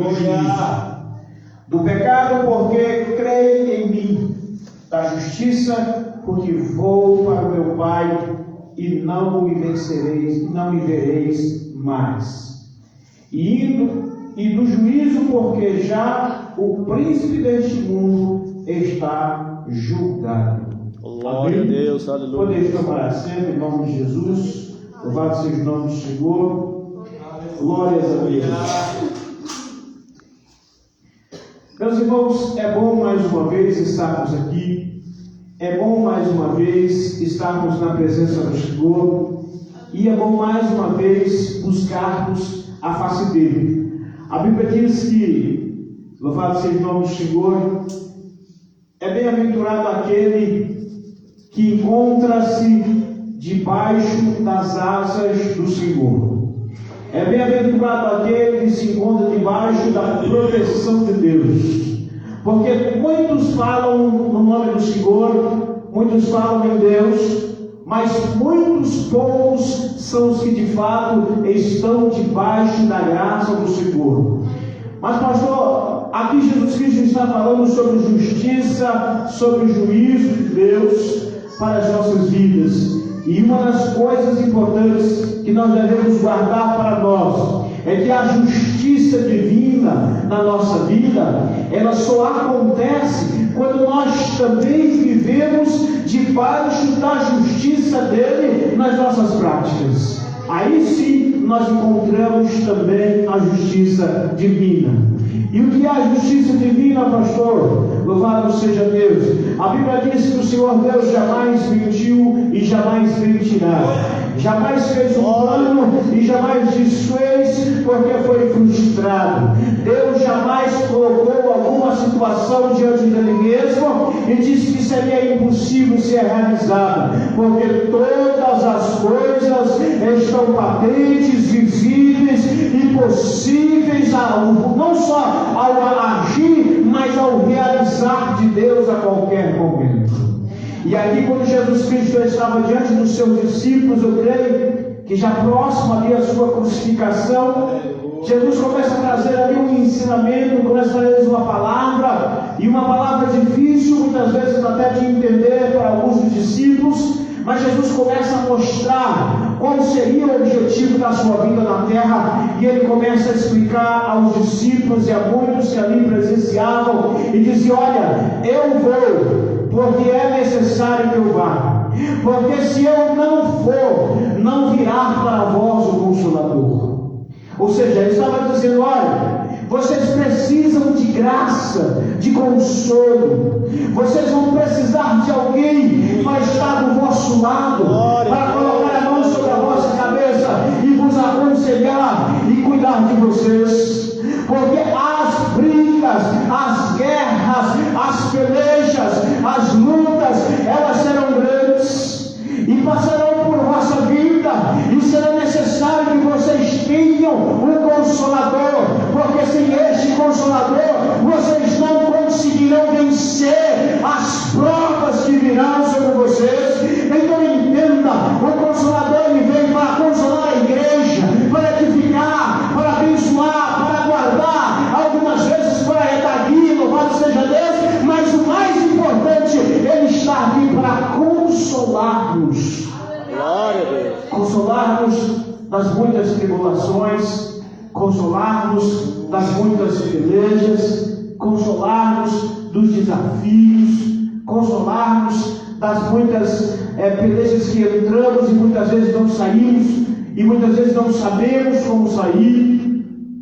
do juízo. Do pecado, porque creio em mim. Da justiça, porque vou para o meu Pai e não me vereis mais. E do juízo, porque já o príncipe deste mundo está julgado. Glória a Deus, aleluia. Podeis tomar assento em nome de Jesus. Louvado seja o nome do Senhor. Glórias a Deus. Meus irmãos, é bom mais uma vez estarmos aqui. É bom mais uma vez estarmos na presença do Senhor. E é bom mais uma vez buscarmos a face dele. A Bíblia diz que, louvado seja o nome do Senhor, é bem-aventurado aquele que encontra-se debaixo das asas do Senhor. É bem-aventurado aquele que se encontra debaixo da proteção de Deus. Porque muitos falam no nome do Senhor, muitos falam em Deus, mas muitos poucos são os que de fato estão debaixo da graça do Senhor. Mas pastor, aqui Jesus Cristo está falando sobre justiça, sobre o juízo de Deus para as nossas vidas. E uma das coisas importantes que nós devemos guardar para nós é que a justiça divina na nossa vida, ela só acontece quando nós também vivemos debaixo da justiça dele nas nossas práticas. Aí sim nós encontramos também a justiça divina. E o que é a justiça divina, pastor? Louvado seja Deus. A Bíblia diz que o Senhor Deus jamais mentiu e jamais mentirá. Jamais fez um plano e jamais desfez porque foi frustrado. Deus jamais colocou alguma situação diante dele mesmo e disse que seria impossível ser realizada, porque todas as coisas estão patentes, visíveis e possíveis não só ao agir, mas ao realizar de Deus a qualquer momento. E aqui, quando Jesus Cristo estava diante dos seus discípulos, eu creio que já próximo ali a sua crucificação, Jesus começa a trazer ali um ensinamento, começa a trazer uma palavra, e uma palavra difícil, muitas vezes até de entender para alguns dos discípulos, mas Jesus começa a mostrar qual seria o objetivo da sua vida na terra, e ele começa a explicar aos discípulos e a muitos que ali presenciavam, e dizia: olha, eu vou, porque é necessário que eu vá, porque se eu não for, não virá para vós o Consolador. Ou seja, ele estava dizendo: olha, vocês precisam de graça, de consolo, vocês vão precisar de alguém para estar do vosso lado, para colocar a mão sobre a vossa cabeça e vos aconselhar e cuidar de vocês, porque as brigas, as guerras, as pelejas, as lutas, elas serão grandes e passarão por vossa vida, e será necessário que vocês tenham um Consolador, porque sem este Consolador vocês não conseguirão vencer as provas que virão sobre vocês. Então entenda, o Consolador ele vem para consolar a igreja, para edificar, para abençoar, para guardar, algumas vezes para redarguir, louvado seja Deus, mas o mais importante, ele está aqui para consolar-nos. Glória a Deus. Consolar-nos das muitas tribulações, consolar-nos das muitas pelejas, consolar-nos dos desafios, consolar-nos das muitas pelejas que entramos e muitas vezes não saímos, e muitas vezes não sabemos como sair,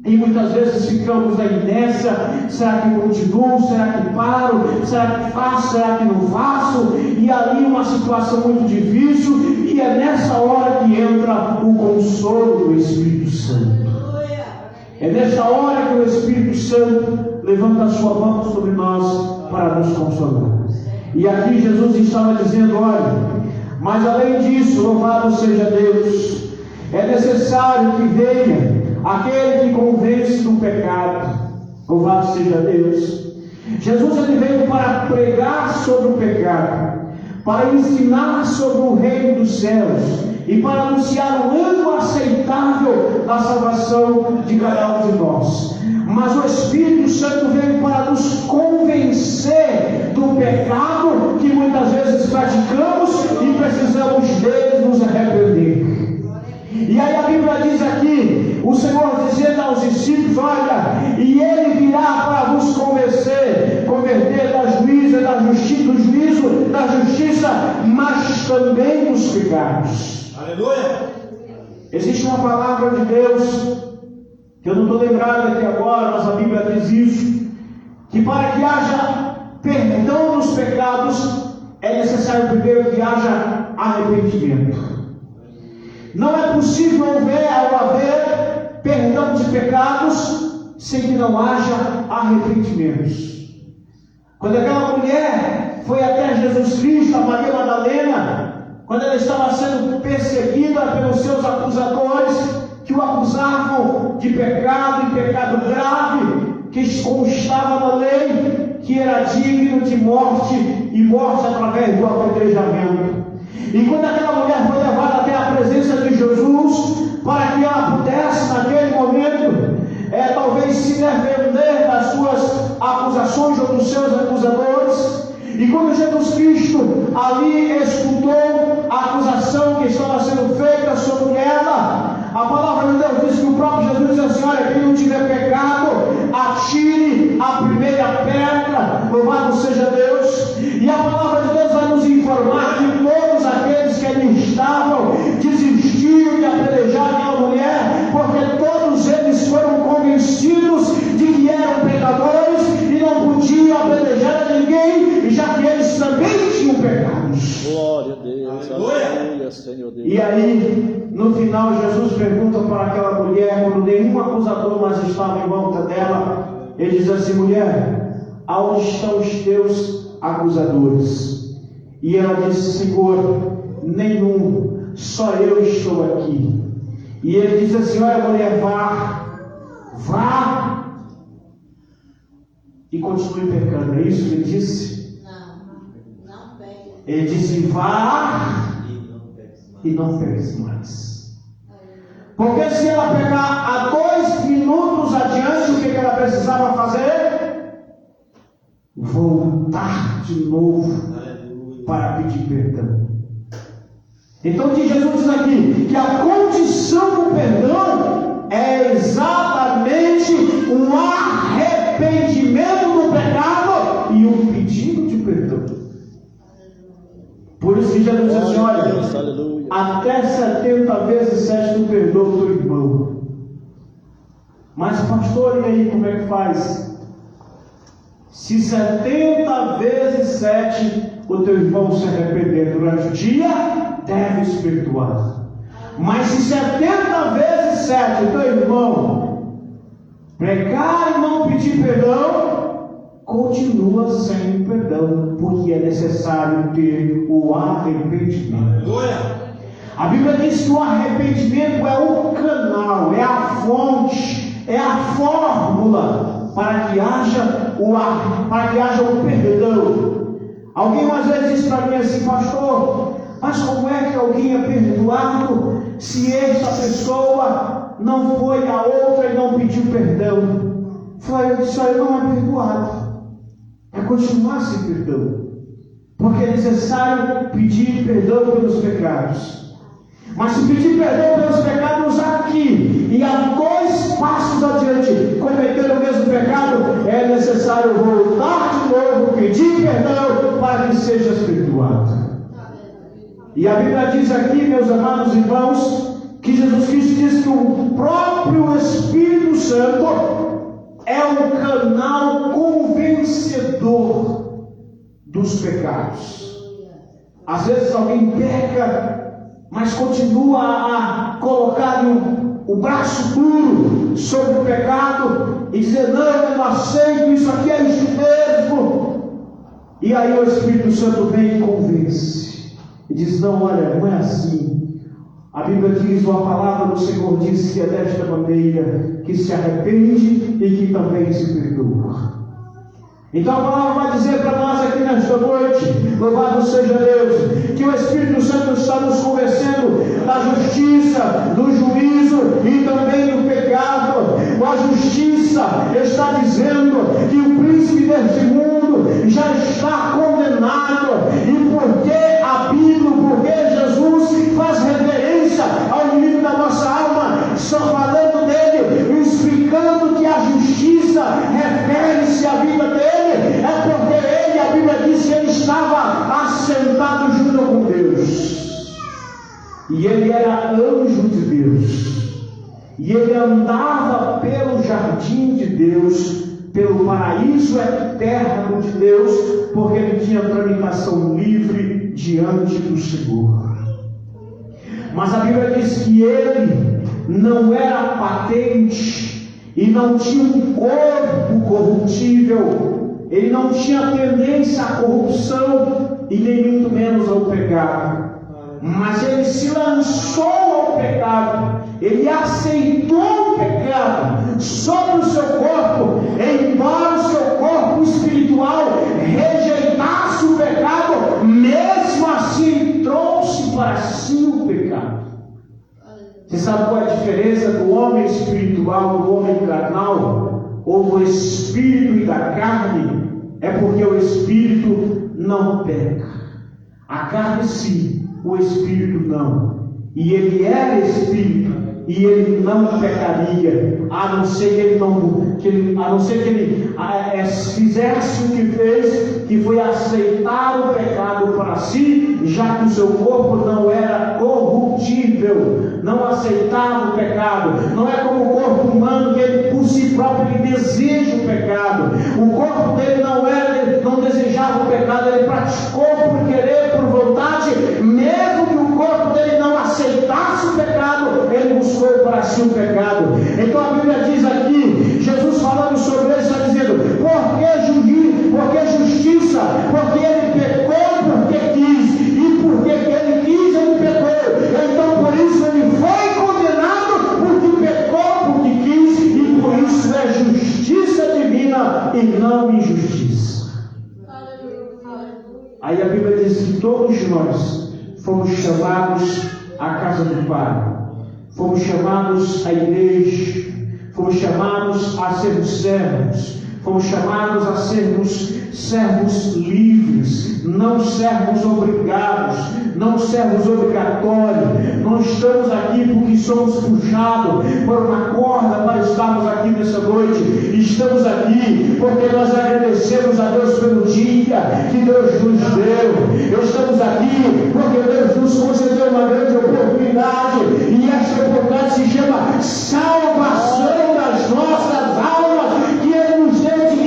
e muitas vezes ficamos na inércia: será que continuo? Será que paro? Será que faço? Será que não faço? E ali uma situação muito difícil, e é nessa hora que entra o consolo do Espírito Santo. É nessa hora que o Espírito Santo levanta a sua mão sobre nós para nos consolar. E aqui Jesus estava dizendo: olha, mas além disso, louvado seja Deus, é necessário que venha aquele que convence do pecado. Louvado seja Deus. Jesus ele veio para pregar sobre o pecado, para ensinar sobre o reino dos céus e para anunciar o ano aceitável da salvação de cada um de nós. mas o Espírito Santo veio para nos convencer do pecado que muitas vezes praticamos e precisamos dele nos arrepender. E aí a Bíblia diz aqui, o Senhor dizendo aos discípulos, olha, e ele virá para vos converter do juízo, da justiça, mas também dos pecados. Aleluia! Existe uma palavra de Deus, que eu não estou lembrado aqui agora, mas a Bíblia diz isso, que para que haja perdão dos pecados, é necessário primeiro que haja arrependimento. Não é possível haver perdão de pecados sem que não haja arrependimentos. Quando aquela mulher foi até Jesus Cristo, a Maria Madalena, quando ela estava sendo perseguida pelos seus acusadores, que o acusavam de pecado, e pecado grave, que constava na lei, que era digno de morte, e morte através do apedrejamento. E quando aquela mulher foi levada até a presença de Jesus, para que ela pudesse, naquele momento, talvez se defender das suas acusações ou dos seus acusadores, e quando Jesus Cristo ali escutou a acusação que estava sendo feita sobre ela, a palavra de Deus diz que o próprio Jesus disse assim, olha, quem não tiver pecado, atire a primeira pedra, louvado seja Deus. E a palavra de Deus vai nos informar que todos aqueles que ali estavam desistiram de apedrejar aquela mulher, porque todos eles foram convencidos de que eram pecadores e não podiam apedrejar a ninguém, já que eles também tinham pecados. Glória a Deus, aleluia, Senhor Deus. E aí, no final, Jesus pergunta para aquela mulher, quando nenhum acusador mais estava em volta dela, ele diz assim, mulher, aonde estão os teus acusadores? E ela disse, Senhor, nenhum, só eu estou aqui. E ele diz assim, olha mulher, vá e continue pecando. É isso que ele disse? Não pegue. Ele disse, vá e não pegues mais. Porque se ela pegar a 2 minutos adiante, o que ela precisava fazer? Voltar de novo para pedir perdão. Então Jesus diz aqui que a condição do perdão é exatamente um arrependimento do pecado e um pedido de perdão. Por isso que Jesus diz assim, olha, até 70 vezes 7 tu perdoa o teu irmão. Mas pastor, e aí como é que faz? Se 70 vezes 7 o teu irmão se arrepender durante o dia, deves perdoar. Mas se 70 vezes 7 o teu irmão pecar e não pedir perdão, continua sem perdão, porque é necessário ter o arrependimento. A Bíblia diz que o arrependimento é o canal, é a fonte, é a fórmula para que haja o perdão. Alguém às vezes diz para mim assim, pastor, mas como é que alguém é perdoado se esta pessoa não foi a outra e não pediu perdão? Eu disse, ele não é perdoado. É continuar sem perdão. Porque é necessário pedir perdão pelos pecados. Mas se pedir perdão pelos pecados aqui e a 2 passos adiante cometer o mesmo pecado, é necessário voltar de novo, pedir perdão para que sejas perdoado. E a Bíblia diz aqui, meus amados irmãos, que Jesus Cristo diz que o próprio Espírito Santo é um canal convencedor dos pecados. Às vezes alguém peca, mas continua a colocar o braço duro sobre o pecado e dizer, não, eu não aceito, isso aqui é isso mesmo. E aí o Espírito Santo vem e convence e diz, não, olha, não é assim. A Bíblia diz, a palavra do Senhor diz que é desta maneira que se arrepende e que também se perdoa. Então a palavra vai dizer para nós aqui nesta noite, louvado seja Deus, que o Espírito Santo está nos convencendo da justiça, do juízo e também do pecado. A justiça está dizendo que o príncipe deste mundo já está condenado. E porque a Bíblia, porque Jesus faz referência ao inimigo da nossa alma, só falando dele, explicando que a justiça refere-se à vida dele, é porque ele, a Bíblia diz que ele estava assentado junto com Deus, e ele era anjo de Deus, e ele andava pelo jardim de Deus, pelo paraíso eterno de Deus, porque ele tinha tramitação livre diante do Senhor. Mas a Bíblia diz que ele não era patente e não tinha um corpo corruptível. Ele não tinha tendência à corrupção e nem muito menos ao pecado. Mas ele se lançou ao pecado. Ele aceitou o pecado sobre o seu corpo, embora o seu corpo espiritual rejeitasse o pecado, mesmo assim trouxe para si o pecado. Você sabe qual é a diferença do homem espiritual do homem carnal, ou do espírito e da carne? É porque o espírito não peca. A carne sim, o espírito não. E ele era espírito, e ele não pecaria, a não ser que ele fizesse o que fez, que foi aceitar o pecado para si, já que o seu corpo não era corruptível, não aceitava o pecado. Não é como o corpo humano, que ele por si próprio ele deseja o pecado. O corpo dele não desejava o pecado, ele praticou por querer, por vontade, mesmo que o corpo dele não aceitasse o pecado, ele buscou para si o pecado. Então a Bíblia diz aqui, Jesus falando sobre isso, está dizendo, porque justiça, porque ele pecou porque quis, e porque ele quis ele pecou. Então por isso ele foi condenado, porque pecou porque quis, e por isso é justiça divina e não injustiça. Aí a Bíblia diz que todos nós fomos chamados à casa do Pai, fomos chamados à igreja, fomos chamados a sermos servos, fomos chamados a sermos servos livres, não servos obrigados, não servos obrigatórios. Não estamos aqui porque somos puxados por uma corda para estarmos aqui nessa noite. Estamos aqui porque nós agradecemos a Deus pelo dia que Deus nos deu. Estamos aqui porque Deus nos concedeu uma grande oportunidade, e esta oportunidade se chama salvação das nossas almas, que Ele nos deu de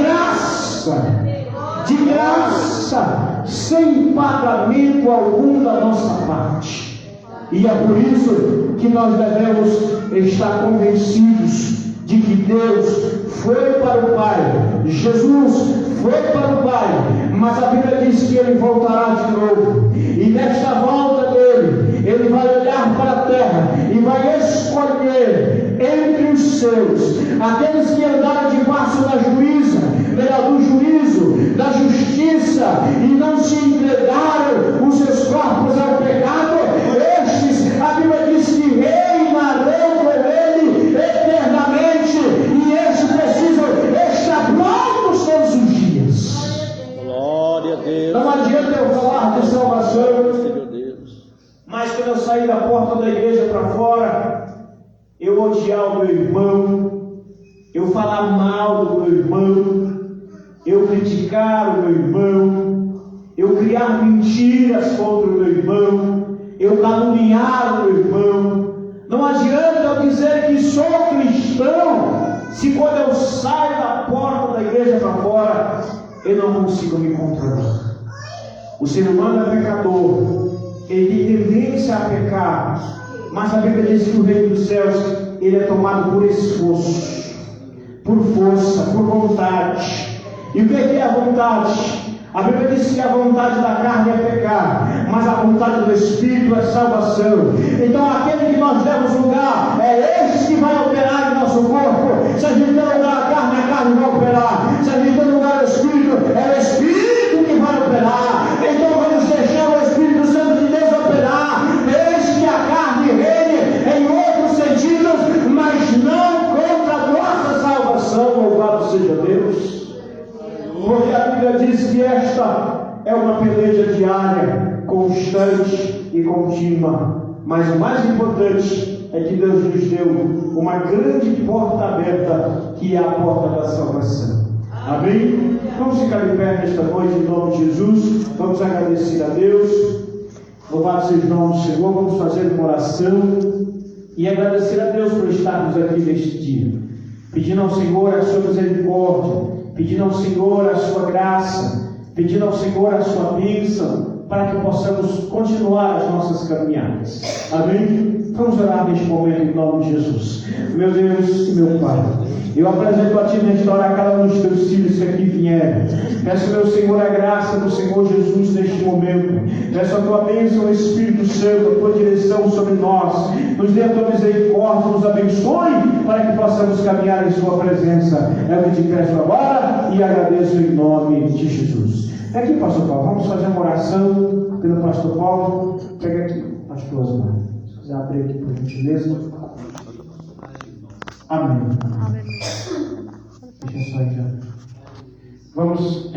graça, sem pagamento algum da nossa parte. E é por isso que nós devemos estar convencidos de que Deus foi para o Pai, Jesus foi para o Pai, mas a Bíblia diz que Ele voltará de novo, e nesta volta dele, Ele vai olhar para a terra e vai escolher entre os seus aqueles que andaram debaixo do juízo, da justiça, e não se entregaram os seus corpos ao pecado. Estes, a Bíblia diz que reinarão com Ele eternamente, e estes precisam estar prontos todos os dias. Glória a Deus. Não adianta eu falar de salvação, mas quando eu sair da porta da igreja para fora, eu odiar o meu irmão, eu falar mal do meu irmão, eu criticar o meu irmão, eu criar mentiras contra o meu irmão, eu caluniar o meu irmão. Não adianta eu dizer que sou cristão, se quando eu saio da porta da igreja para fora, eu não consigo me controlar. O ser humano é pecador, ele tem tendência a pecar, mas a Bíblia diz que o reino dos céus, ele é tomado por esforço, por força, por vontade. E o que é a vontade? A Bíblia diz que a vontade da carne é pecar, mas a vontade do Espírito é salvação. Então aquele que nós demos lugar, é este que vai operar em nosso corpo. Se a gente der lugar à carne, a carne vai operar. Se a gente der lugar ao Espírito, Esta é uma peleja diária, constante e contínua. Mas o mais importante é que Deus nos deu uma grande porta aberta, que é a porta da salvação. Amém? Vamos ficar de pé nesta noite em nome de Jesus. Vamos agradecer a Deus. Louvado seja o nome do Senhor. Vamos fazer uma oração e agradecer a Deus por estarmos aqui neste dia, pedindo ao Senhor a sua misericórdia, pedindo ao Senhor a sua graça, pedindo ao Senhor a sua bênção, para que possamos continuar as nossas caminhadas. Amém? Vamos orar neste momento em nome de Jesus. Meu Deus e meu Pai, eu apresento a Ti nesta hora cada um dos Teus filhos que aqui vieram. Peço, meu Senhor, a graça do Senhor Jesus neste momento. Peço a Tua bênção, Espírito Santo, a Tua direção sobre nós. Nos dê a Tua misericórdia, nos abençoe, para que possamos caminhar em Sua presença. É o que Te peço agora e agradeço em nome de Jesus. Aqui, Pastor Paulo, vamos fazer uma oração pelo Pastor Paulo. Pega aqui as tuas mãos. Se quiser abrir aqui, por gentileza. Amém. Amém. Deixa só aí já. Vamos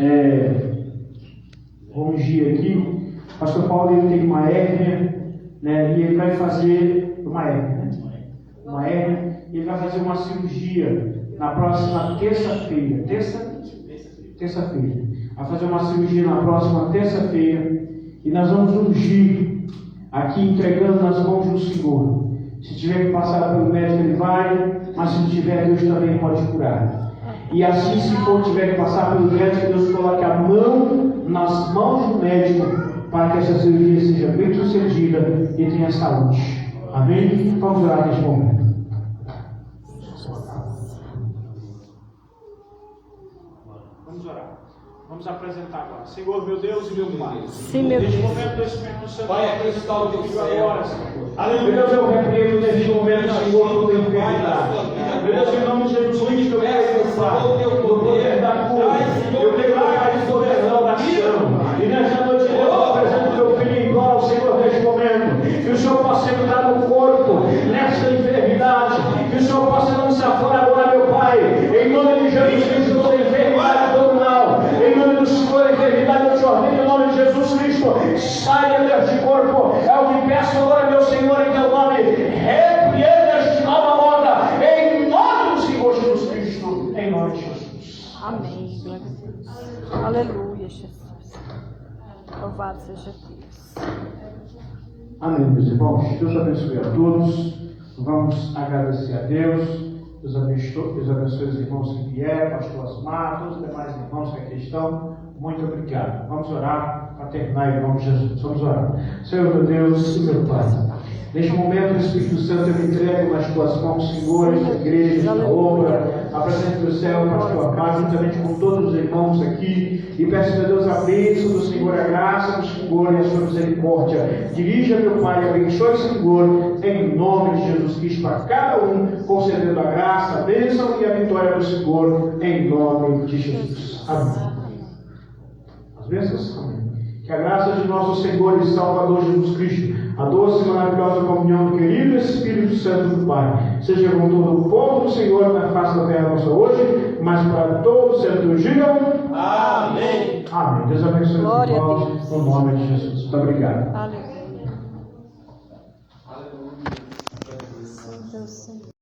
ungir aqui. Pastor Paulo ele tem uma hérnia, né? E ele vai fazer uma hérnia, né? Uma hérnia. E ele vai fazer uma cirurgia na próxima terça-feira. Terça-feira. Vai fazer uma cirurgia na próxima terça-feira. E nós vamos ungir aqui, entregando nas mãos do Senhor. Se tiver que passar pelo médico, ele vai. Mas se não tiver, Deus também pode curar. E assim, se for tiver que passar pelo médico, Deus coloque a mão nas mãos do médico, para que essa cirurgia seja bem sucedida e tenha saúde. Amém? Vamos orar neste momento. Vamos orar. Vamos apresentar agora. Senhor, meu Deus e meu Pai. Sim, meu Neste Deus. momento do Espírito Santo. Pai, acrescentar o teu agora, Senhor. Aleluia. Deus, eu repreendo neste momento, Senhor, toda enfermidade. Meu Deus, em nome de Jesus Cristo, eu quero Pai, o poder da cura. Eu declaro o poder da oração. E nesta noite, Deus, eu apresento o teu filho igual ao Senhor neste momento. Que o Senhor possa entrar no corpo, nesta enfermidade. Que o Senhor possa lançar fora agora, meu Pai. Em nome de Jesus Cristo, toda enfermidade, todo mal. Em nome do Senhor, enfermidade, eu te ordeno, em nome de Jesus Cristo. Saia deste corpo. É o que peço agora, meu Senhor, em teu nome. Repreenda este mal na moda. Em nome do Senhor Jesus Cristo. Em nome de Jesus. Amém. Glória a Deus. Aleluia, Jesus. Louvado seja Deus. Amém, meus irmãos. Deus abençoe a todos. Vamos agradecer a Deus. Deus abençoe os irmãos que vieram, pastor Asmar, todos os demais irmãos que aqui estão. Muito obrigado. Vamos orar para terminar em nome de Jesus. Vamos orar. Senhor, meu Deus e meu Pai, neste momento o Espírito Santo eu entrego nas tuas mãos, Senhor, esta igreja, esta obra. Apresento o céu, pastor Amado, juntamente com todos os irmãos aqui. E peço, meu Deus, a bênção do Senhor, a graça do Senhor e a sua misericórdia. Dirija, meu Pai, abençoe, Senhor, em nome de Jesus Cristo, para cada um, concedendo a graça, a bênção e a vitória do Senhor, em nome de Jesus. Amém. As bênçãos? Amém. Que a graça de nosso Senhor e Salvador Jesus Cristo, a doce e maravilhosa comunhão do querido Espírito Santo do Pai, seja com todo o povo do Senhor na face da terra nossa hoje, mas para todos sempre digam amém. Amém. Deus abençoe os irmãos, no nome de Jesus. Muito obrigado. Aleluia. Deus, Senhor.